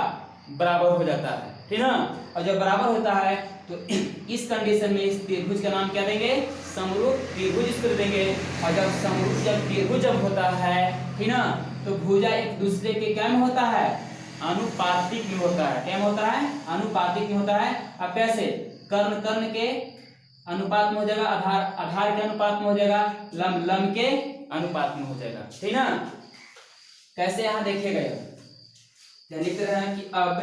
Speaker 1: बराबर हो जाता है, ठीक ना। और जब बराबर होता है तो इस कंडीशन में इस त्रिभुज का नाम क्या देंगे समरूप त्रिभुज इसको देंगे, और जब समरूप जब त्रिभुज जब होता है, ठीक ना, तो भुजा एक दूसरे के क्या में होता है अनुपातिक में होता है, क्या होता है अनुपातिक में होता है। अब कैसे कर्ण कर्ण के अनुपात में हो जाएगा, आधार आधार के अनुपात में हो जाएगा, लंब लंब के अनुपात में हो जाएगा, ठीक ना। कैसे यहाँ देखिएगा लिख रहे हैं कि अब,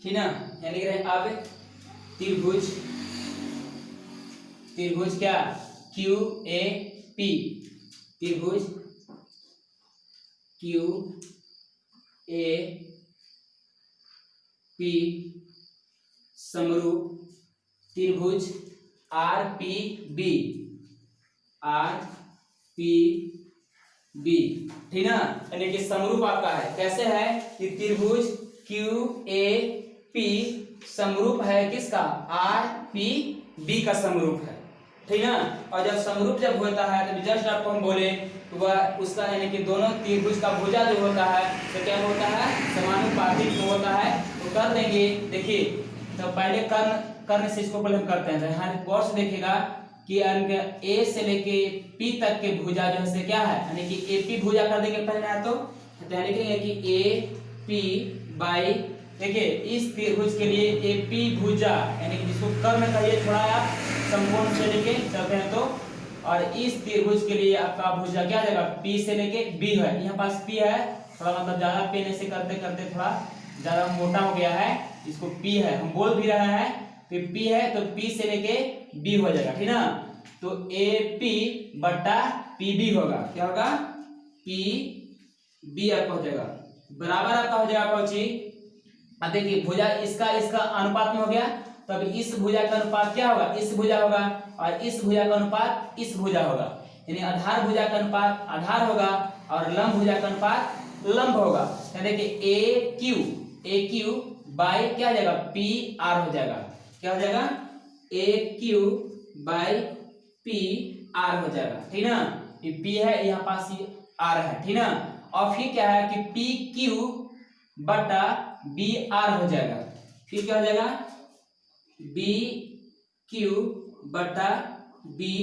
Speaker 1: ठीक ना, यहाँ लिख रहे हैं अब त्रिभुज त्रिभुज क्या क्यू ए पी, त्रिभुज क्यू ए पी समरूप त्रिभुज R P B, R P B, ठीक ना। यानी कि समरूप आपका है, कैसे है कि त्रिभुज क्यू ए पी समरूप है किसका, आर पी बी का समरूप है, ठीक ना। और जब समरूप जब होता है तो जस्ट आपको हम बोले तो वह उसका यानी कि दोनों त्रिभुज का भुजा जो होता है तो क्या होता है, समानुपातिक जो होता है वो कर देंगे। देखिए तो पहले कर्ण से इसको पहले हम करते हैं, यहाँ गौर से देखिएगा कि अंक ए से लेके पी तक के भुजा जो है क्या है, यानी कि ए पी भुजा कर देंगे पहले ना, तो लिखेंगे कि ए पी बाई, देखिए इस त्रिभुज के लिए ए पी भुजा यानी कि जिसको कर्ण कहिए थोड़ा आप समकोण से लेके चलते हैं तो, और इस त्रिभुज के लिए आपका भुजा क्या जाएगा, पी से लेके बी है, यहाँ पास पी है, थोड़ा मतलब ज्यादा पेन से करते करते थोड़ा ज्यादा मोटा हो गया है, इसको पी है हम बोल भी रहे हैं, फिर पी है तो पी से लेके बी हो जाएगा, ठीक ना। तो ए पी बट्टा पी बी होगा, क्या होगा, पी बी आपका हो जाएगा, बराबर आपका हो जाएगा कौची। अब देखिए भुजा इसका अनुपात में हो गया, तब इस भुजा का अनुपात क्या होगा, इस भुजा होगा, और इस भुजा का अनुपात इस भुजा होगा, यानी आधार भुजा का अनुपात आधार होगा और लंब भुजा का अनुपात लंब होगा। तो देखिए ए क्यू बाई क्या हो जाएगा, पी आर हो जाएगा, क्या हो जाएगा, ए क्यू बाई पी आर हो जाएगा, ठीक ना। ये पी है यहाँ पास ये आर है, ठीक ना। और फिर क्या है कि पी क्यू बटा बी आर हो जाएगा, फिर क्या हो जाएगा, बी क्यू बटा बी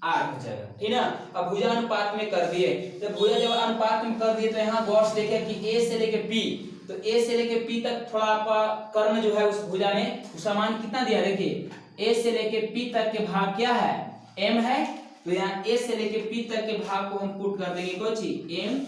Speaker 1: आर हो जाएगा, ठीक ना। अब भुजा अनुपात में कर दिए, तो भुजा जब अनुपात में कर दिए तो यहाँ गौर से देखिए कि ए से लेके पी, तो ए से लेके पी तक थोड़ा आपका कर्ण जो है उस भुजा में समान कितना दिया, देखिए ए से लेके पी तक के भाग क्या है, एम है, तो यहाँ ए से लेके पी तक के भाग को हम पुट कर देंगे कोची एम,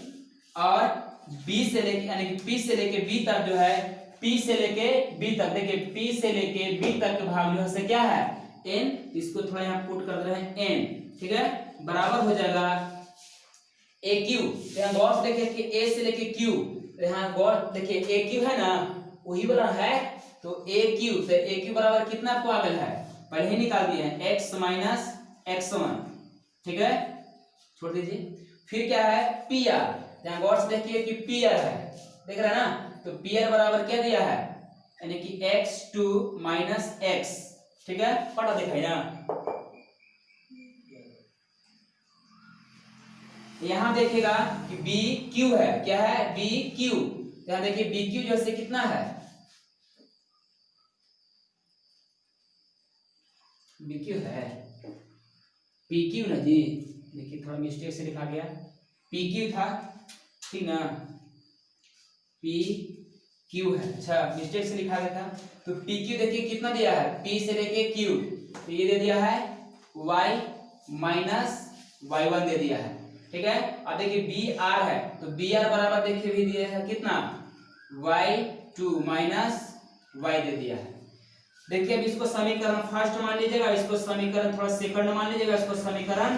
Speaker 1: और बी से लेके यानी कि पी से लेके बी तक जो है, पी से लेके बी तक, देखिए पी से लेके बी तक के भाग जो है से क्या है एन, इसको थोड़ा यहाँ पुट कर रहे हैं एन, ठीक है, बराबर हो जाएगा ए क्यू। यहाँ गौर से देखिए कि ए से लेके क्यू, यहाँ गौर देखिए ए क्यू है ना वही वाला है, तो ए क्यू, तो ए क्यू बराबर कितना आपको आ गया है, पहले ही निकाल दिए हैं एक्स माइनस एक्स वन, ठीक है, छोड़ दीजिए। फिर क्या है पी आर, यहाँ गौर से देखिए कि पी आर है, देख रहे हैं ना, तो पी आर बराबर क्या दिया है, यानी कि एक्स टू माइनस एक्स, ठीक है, पढ़ा दिखाई ना। यहाँ देखिएगा कि बी क्यू है, क्या है बी क्यू, यहाँ देखिए बी क्यू जो है कितना है, बी क्यू है पी क्यू ना जी, देखिए थोड़ा मिस्टेक से लिखा गया, पी क्यू था, ठीक ना, पी क्यू है, अच्छा मिस्टेक से लिखा गया था, तो पी क्यू देखिए कितना दिया है, पी से लेके क्यू, तो ये दे दिया है वाई माइनस वाई वन दे दिया है, ठीक है। अब देखिए बी आर है, तो बी आर बराबर देखिए भी दिया है कितना, वाई टू माइनस वाई दे दिया है। देखिए अब इसको समीकरण फर्स्ट मान लीजिएगा, इसको समीकरण थोड़ा सेकंड मान लीजिएगा, इसको समीकरण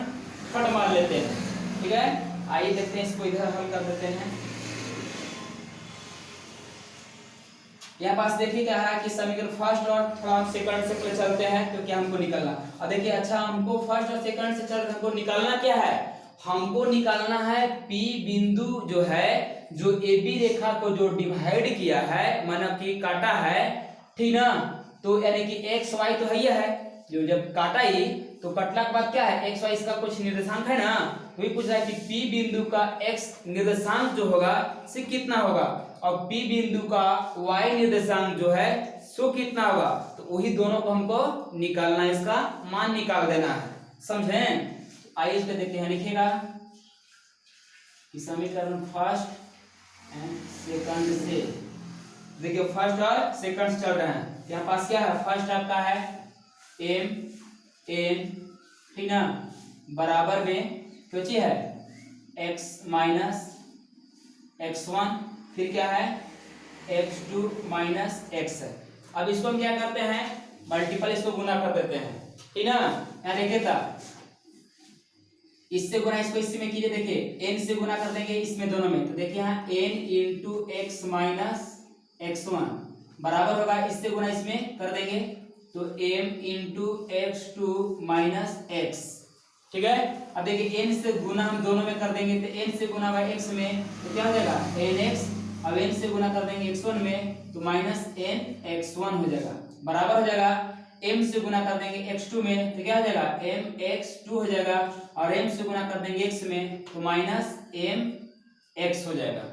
Speaker 1: थर्ड मान लेते हैं, ठीक है। आइए देखते हैं, इसको इधर हल कर देते हैं। यहाँ पास देखिए क्या है कि समीकरण फर्स्ट और थोड़ा हम सेकंड से पहले चलते हैं, तो क्या हमको निकालना, और देखिए अच्छा हमको फर्स्ट और सेकंड से चल हमको निकालना क्या है, हमको निकालना है पी बिंदु जो है, जो ए बी रेखा को जो डिवाइड किया है, माना कि काटा है, ठीक ना, तो यानी कि एक्स वाई तो है, जो जब काटा ही तो कटला के बाद क्या है एक्स वाई, इसका कुछ निर्देशांक है ना, तो ये पूछ रहा है कि पी बिंदु का एक्स निर्देशांक जो होगा से कितना होगा, और पी बिंदु का वाई निर्देशांक जो है सो कितना होगा, तो वही दोनों को हमको निकालना है, इसका मान निकाल देना है, समझे। आइए इसको देखते हैं, लिखेगा कि समीकरण फर्स्ट एंड सेकंड से, देखिए फर्स्ट और सेकंड चल रहे हैं, यहाँ पास क्या है, फर्स्ट आपका है एम एन, ठीक ना, बराबर में क्या चीज है एक्स माइनस एक्स वन, फिर क्या है एक्स टू माइनस एक्स है। अब इसको हम क्या करते हैं, मल्टीपल इसको गुना कर देते हैं, ठीक ना, यहाँ देखिए था, इससे गुना इसको इससे में कीजिए, देखिए n से गुना कर देंगे इसमें दोनों में, तो देखिए यहाँ n into x minus x one बराबर होगा, इससे गुना इसमें कर देंगे तो m into x two minus x. ठीक है, अब देखिए n से गुना हम दोनों में कर देंगे तो n से गुना होगा x में तो क्या हो जाएगा nx, अब n से गुना कर देंगे x1 में तो माइनस nx1 हो जाएगा, बराबर हो जाएगा m से गुना कर देंगे x2 में तो क्या हो जाएगा mx2 हो जाएगा, और m से गुना कर देंगे x में तो माइनस mx हो जाएगा।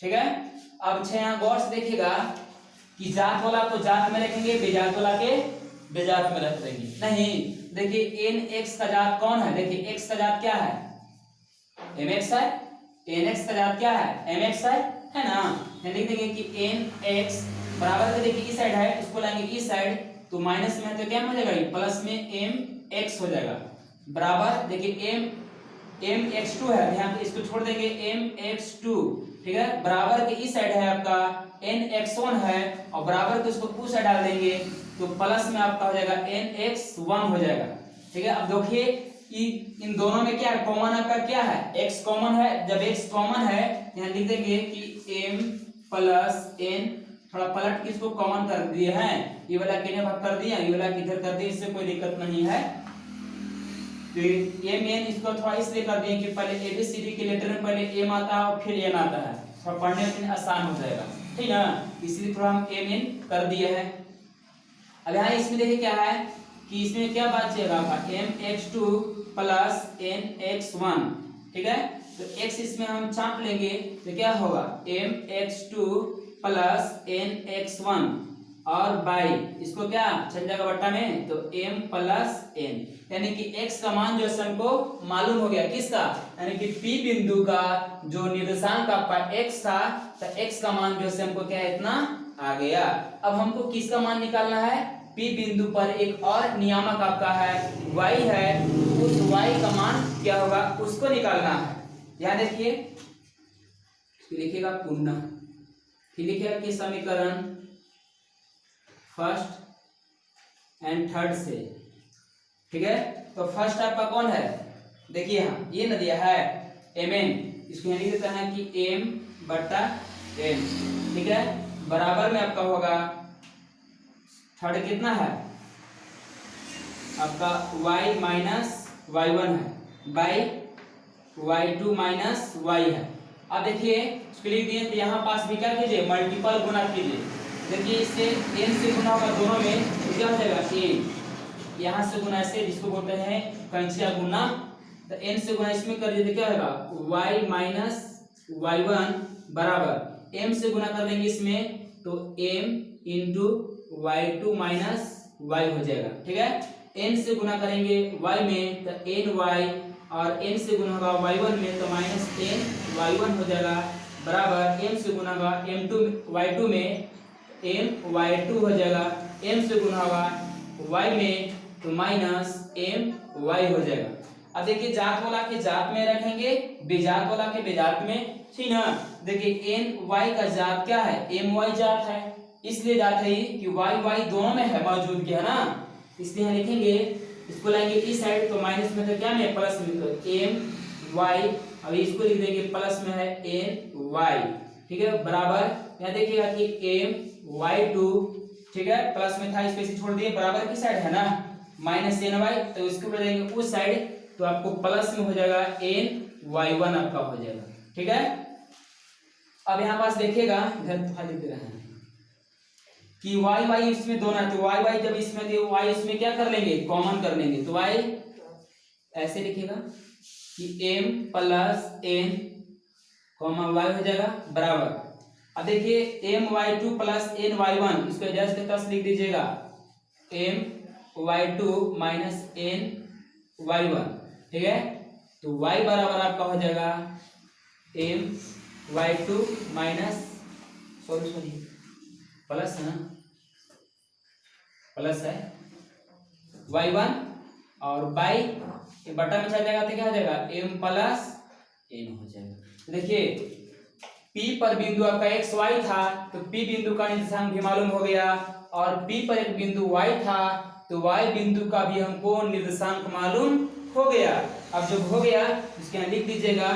Speaker 1: ठीक है, अब अच्छा यहाँ गौर से देखिएगा कि जात वाला को जात में रखेंगे, बेजात वाला के बेजात में रख देंगे, नहीं देखिए nx का जात कौन है, देखिए x का जात क्या है mx है, nx का जात क्या है mx है ना, लिख देंगे कि nx बराबर में देखिए इस साइड है, इसको लाएंगे इस साइड तो माइनस में है तो क्या हो जाएगा प्लस में mx हो जाएगा, बराबर देखिए mx2 है, ध्यान से इसको छोड़ देंगे mx2। ठीक है, बराबर के इस साइड है आपका nx1 है, और बराबर के इसको उस साइड डाल देंगे तो प्लस में आपका हो जाएगा nx1 हो जाएगा। ठीक है, अब देखिए इन दोनों में क्या है कॉमन, आपका क्या है x कॉमन है, जब x कॉमन है यहाँ लिख देंगे कि m प्लस n, थोड़ा पलट के इसको कॉमन कर दिए हैं, ये वाला किने भाग कर दिया, ये वाला किधर कर दिया, इससे कोई दिक्कत नहीं है, तो m n इसको थोड़ा इसलिए कर दिए कि पहले ABCD के लेटर में पहले m आता है और फिर n आता है, थोड़ा पढ़ने में आसान हो जाएगा, ठीक ना, इसलिए थोड़ा हम m n कर दिए हैं। अब यहाँ इसमें देखिए क्या है कि इसमें क्या बात चलेगा mx2 प्लस nx1। ठीक है, तो x इसमें हम छाप लेंगे तो क्या होगा mx2 प्लस nx1 और बाई इसको क्या छल जाएगा बट्टा में तो m प्लस n, यानी कि x का मान जो है हमको मालूम हो गया, किसका, यानी कि P बिंदु का जो निर्देशांक आपका x था तो x का मान जो है हमको क्या है इतना आ गया। अब हमको किसका मान निकालना है, P बिंदु पर एक और नियामक आपका है y है, उस y का मान क्या होगा उसको निकालना है। यहाँ देखिए लिखिएगा पुनः, फिर लिखिएगा कि समीकरण फर्स्ट एंड थर्ड से। ठीक है, तो फर्स्ट आपका कौन है, देखिए यहाँ ये न दिया है mn, इसको यहाँ लिख देता है कि m बट्टा n। ठीक है, बराबर में आपका होगा थर्ड कितना है आपका y माइनस y1 है बाई y2 माइनस y है। अब देखिए इसको लिख दिए तो यहाँ पास भी क्या कीजिए मल्टीपल गुना कीजिए, देखिए इससे n से गुना होगा दोनों में तो क्या हो जाएगा a, यहाँ से गुना ऐसे जिसको बोलते हैं कंचिया गुना, तो n से गुना इसमें कर दीजिए क्या होगा y माइनस y1 बराबर m से गुना कर देंगे इसमें तो m into y2 minus y हो जाएगा। ठीक है, n से गुना करेंगे y में तो ny और n से गुना होगा y1 में तो माइनस n y1 हो जाएगा, बराबर m से गुना होगा m2 y2 में m y2 हो जाएगा, m से गुना होगा y में तो माइनस m y हो जाएगा। अब देखिए जात वाला के जात में रखेंगे, बेजात वाला के बेजात में, ठीक ना। देखिए n y का जात क्या है m y जात है, इसलिए जात है कि y y दोनों में है मौजूद क्या है ना, इसलिए यहाँ लिखेंगे इसको लाएंगे इस साइड तो माइनस में तो क्या में प्लस में तो m y, अभी इसको लिख देंगे प्लस में है n y। ठीक है, बराबर यहाँ देखिएगा कि m y2, ठीक है प्लस में था इसको इसे छोड़ दिए, बराबर की साइड है ना माइनस n y, तो इसको बढ़ देंगे उस साइड तो आपको प्लस में हो जाएगा n y1 आपका हो जाएगा। ठीक है, अब यहाँ पास देखिएगा इधर लिख दे रहे हैं कि y y इसमें दोनों है तो y y जब इसमें दिए y इसमें क्या कर लेंगे कॉमन कर लेंगे, तो y ऐसे लिखिएगा कि m plus n comma y हो जाएगा बराबर। अब देखिए m y2 plus n y1 इसको एडजस्ट के तस लिख दीजिएगा m y2 minus n y1। ठीक है, तो y बराबर आपका हो जाएगा m y2 minus sorry plus है ना, प्लस है y1 और बाई बटा में चल जाएगा तो क्या हो जाएगा m प्लस n हो जाएगा। देखिए P पर बिंदु आपका x y था तो P बिंदु का निर्देशांक भी मालूम हो गया, और P पर एक बिंदु y था तो y बिंदु का भी हमको निर्देशांक मालूम हो गया। अब जब हो गया इसके यहाँ लिख दीजिएगा।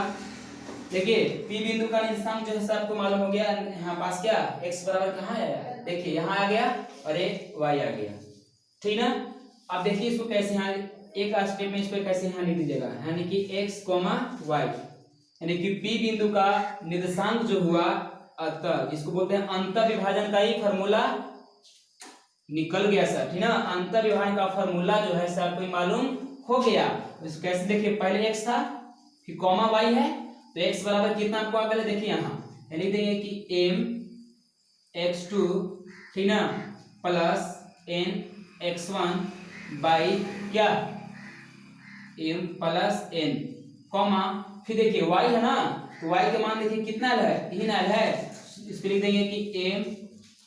Speaker 1: देखिए p बिंदु का निर्देशांक जो है सर आपको मालूम हो गया। यहाँ पास क्या x बराबर कहाँ है, देखिए यहाँ आ गया और एक y आ गया, ठीक ना। अब देखिए इसको कैसे यहाँ एक स्टेप में इसको कैसे यहाँ लिख दीजिएगा, यानी कि x, y, यानी कि p बिंदु का निर्देशांक जो हुआ अतः इसको बोलते हैं अंतर विभाजन का ही फॉर्मूला निकल गया सर, ठीक ना। अंतर विभाजन का फॉर्मूला जो है सर आपको मालूम हो गया। इसको कैसे देखिए, पहले x था फिर कॉमा y है, तो x बराबर कितना आपको आ गया, देखिए यहाँ लिख देंगे कि m x2, ठीक ना, प्लस n x1 बाई क्या m प्लस n, कॉमा फिर देखिए y है ना, तो y के मान देखिए कितना है, 3 है। इसको लिख देंगे कि m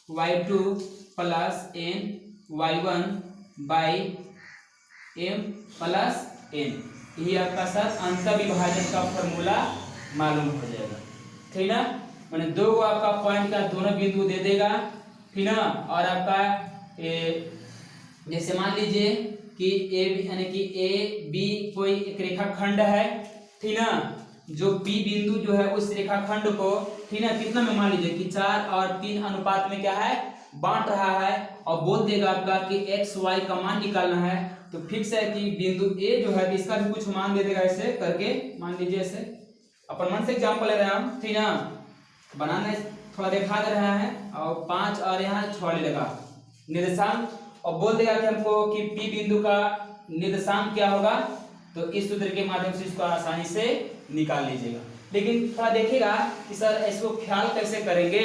Speaker 1: y2 plus n y1 by m plus n। यही आपका सर अंतर विभाजन का फॉर्मूला मालूम हो जाएगा, ठीक ना। मैंने दो आपका पॉइंट का दोनों बिंदु दे देगा, ठीक ना। और आपका जैसे मान लीजिए कि ए यानी कि ए बी कोई एक रेखाखंड है, ठीक ना। जो पी बिंदु जो है उस रेखाखंड को, ठीक ना, कितना में मान लीजिए कि 4 और 3 अनुपात में क्या है बांट रहा है, और बोल देगा आपका कि एक्स वाई का मान निकालना है। तो फिक्स है कि बिंदु ए जो है इसका भी कुछ मान दे देगा, ऐसे करके मान लीजिए, ऐसे अपन मन से एग्जाम्पल ले रहे हैं हम, ठीक ना। बनाना थोड़ा दिखा दे रहा है और 5 और यहाँ 6 ले लगा निर्देशांक, और बोल देगा कि हमको कि पी बिंदु का निर्देशांक क्या होगा। तो इस सूत्र के माध्यम से इसको आसानी से निकाल लीजिएगा। लेकिन थोड़ा देखिएगा कि सर इसको ख्याल कैसे करेंगे,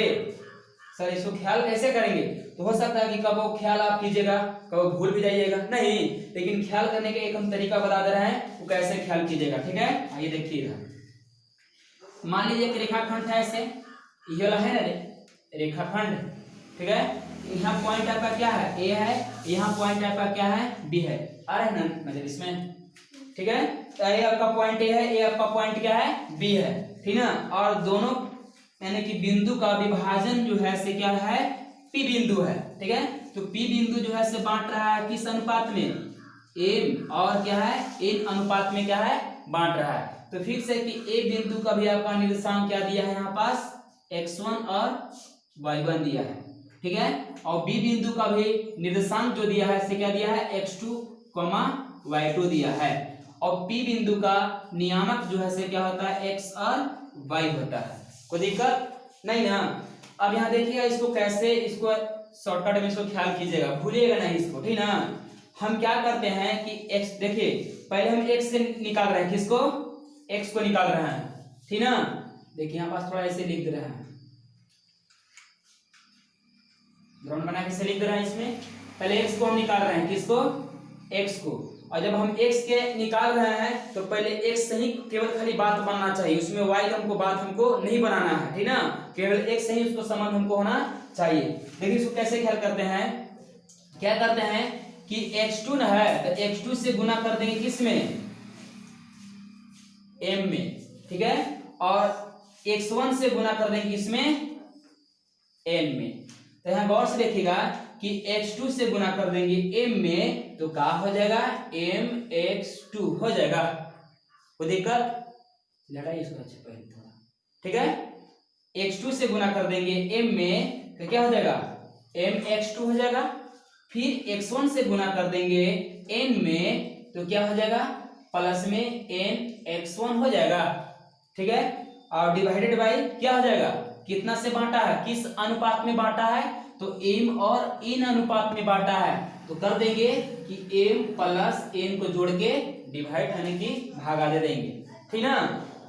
Speaker 1: सर इसको ख्याल कैसे करेंगे। तो हो सकता है कि कब वो ख्याल आप कीजिएगा कब भूल भी जाइएगा, नहीं, लेकिन ख्याल करने के एक हम तरीका बता दे रहे हैं, वो कैसे ख्याल कीजिएगा, ठीक है। आइए देखिएगा, मान लीजिए एक रेखाखंड है, ऐसे ये वाला है ना रेखाखंड, ठीक है। यहाँ पॉइंट आपका क्या है, ए है, यहाँ पॉइंट आपका क्या है, बी है, आ रहा है ना मतलब इसमें, ठीक है। ए आपका पॉइंट ए है, ए आपका पॉइंट क्या है, बी है, ठीक ना। और दोनों यानी कि बिंदु का विभाजन जो है से क्या है, पी बिंदु है, ठीक है। तो पी बिंदु जो है से बांट रहा है किस अनुपात में, एम और क्या है एन अनुपात में क्या है बांट रहा है। तो फिक्स है कि ए बिंदु का भी आपका निर्देशांक क्या दिया है यहाँ पास, x1 और y1 दिया है, ठीक है। और बी बिंदु का भी निर्देशांक जो दिया है से क्या दिया है, x2, y2 दिया है। और पी बिंदु का नियामक जो है से क्या होता है, x और y होता है। कोई दिक्कत नहीं ना। अब यहाँ देखिएगा इसको कैसे, इसको शॉर्टकट में इसको ख्याल कीजिएगा, भूलिएगा नहीं इसको, ठीक ना। हम क्या करते हैं कि x, देखिए पहले हम x से निकाल रहे हैं, किसको, x को निकाल रहे हैं, ठीक ना। देखिए यहाँ पास थोड़ा ऐसे लिख दे रहे हैं, ग्राउंड बना के लिख दे रहे हैं। इसमें पहले x को हम निकाल रहे हैं, किसको, x को। और जब हम x के निकाल रहे हैं तो पहले x से ही केवल खाली बात बनना चाहिए, उसमें y का हमको बात हमको नहीं बनाना है, ठीक ना। केवल x से ही उसको संबंध हमको होना चाहिए। देखिए इसको कैसे ख्याल करते हैं, क्या करते हैं कि x2 न है तो x2 से गुना कर देंगे किसमें, m में, ठीक है। और x1 से गुना कर देंगे किसमें, n में। तो यहाँ गौर से देखिएगा कि x2 से गुना कर देंगे m में, तो क्या हो जाएगा, mx2 हो जाएगा। कोई दिक्कत, लड़ाई इसको अच्छा पहले थोड़ा, ठीक है। x2 से गुना कर देंगे m में तो क्या हो जाएगा, mx2 हो जाएगा। फिर x1 से गुना कर देंगे n में तो क्या हो जाएगा, प्लस में nx1 हो जाएगा, ठीक है। और डिवाइडेड बाय क्या हो जाएगा, कितना से बांटा है, किस अनुपात में बांटा है, तो m और n अनुपात में बांटा है। तो कर देंगे कि m प्लस n को जोड़ के डिवाइड यानी कि भागा दे देंगे, ठीक ना।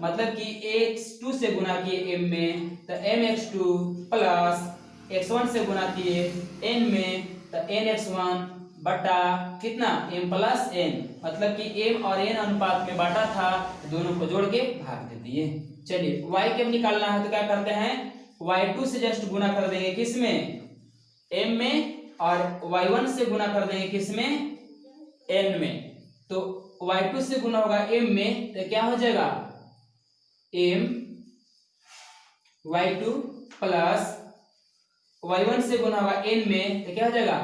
Speaker 1: मतलब कि x2 से गुना किए m में तो mx2 प्लस x1 से गुना किए n में तो nx1 बटा कितना, m प्लस n, मतलब कि m और n अनुपात में बांटा था, दोनों को जोड़ के भाग दे दिए। चलिए y के निकालना है तो क्या करते हैं, y2 से जस्ट गुना कर देंगे किसमें, m में, और y1 से गुना कर देंगे किसमें, n में। तो y2 से गुना होगा m में तो क्या हो जाएगा, m y2 प्लस y1 से गुना होगा n में तो क्या हो जाएगा,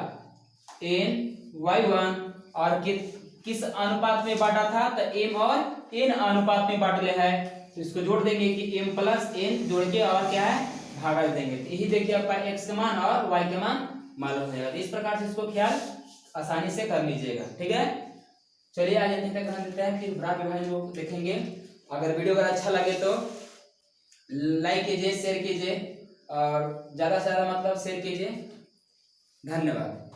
Speaker 1: n y1 और किस अनुपात में बांटा था, तो m और n अनुपात में बांट लिया है। तो इसको जोड़ देंगे कि m प्लस n जोड़ के और क्या है भागा देंगे। तो यही देखिए आपका x का मान और y का मान मालूम हो जाएगा। तो इस प्रकार से इसको ख्याल आसानी से कर लीजिएगा, ठीक है। चलिए आज यहीं तक ध्यान देते हैं, फिर भाग विभाजन को देखेंगे। अगर वीडियो अगर अच्छा लगे तो लाइक कीजिए, शेयर कीजिए और ज़्यादा से ज़्यादा मतलब शेयर कीजिए। धन्यवाद।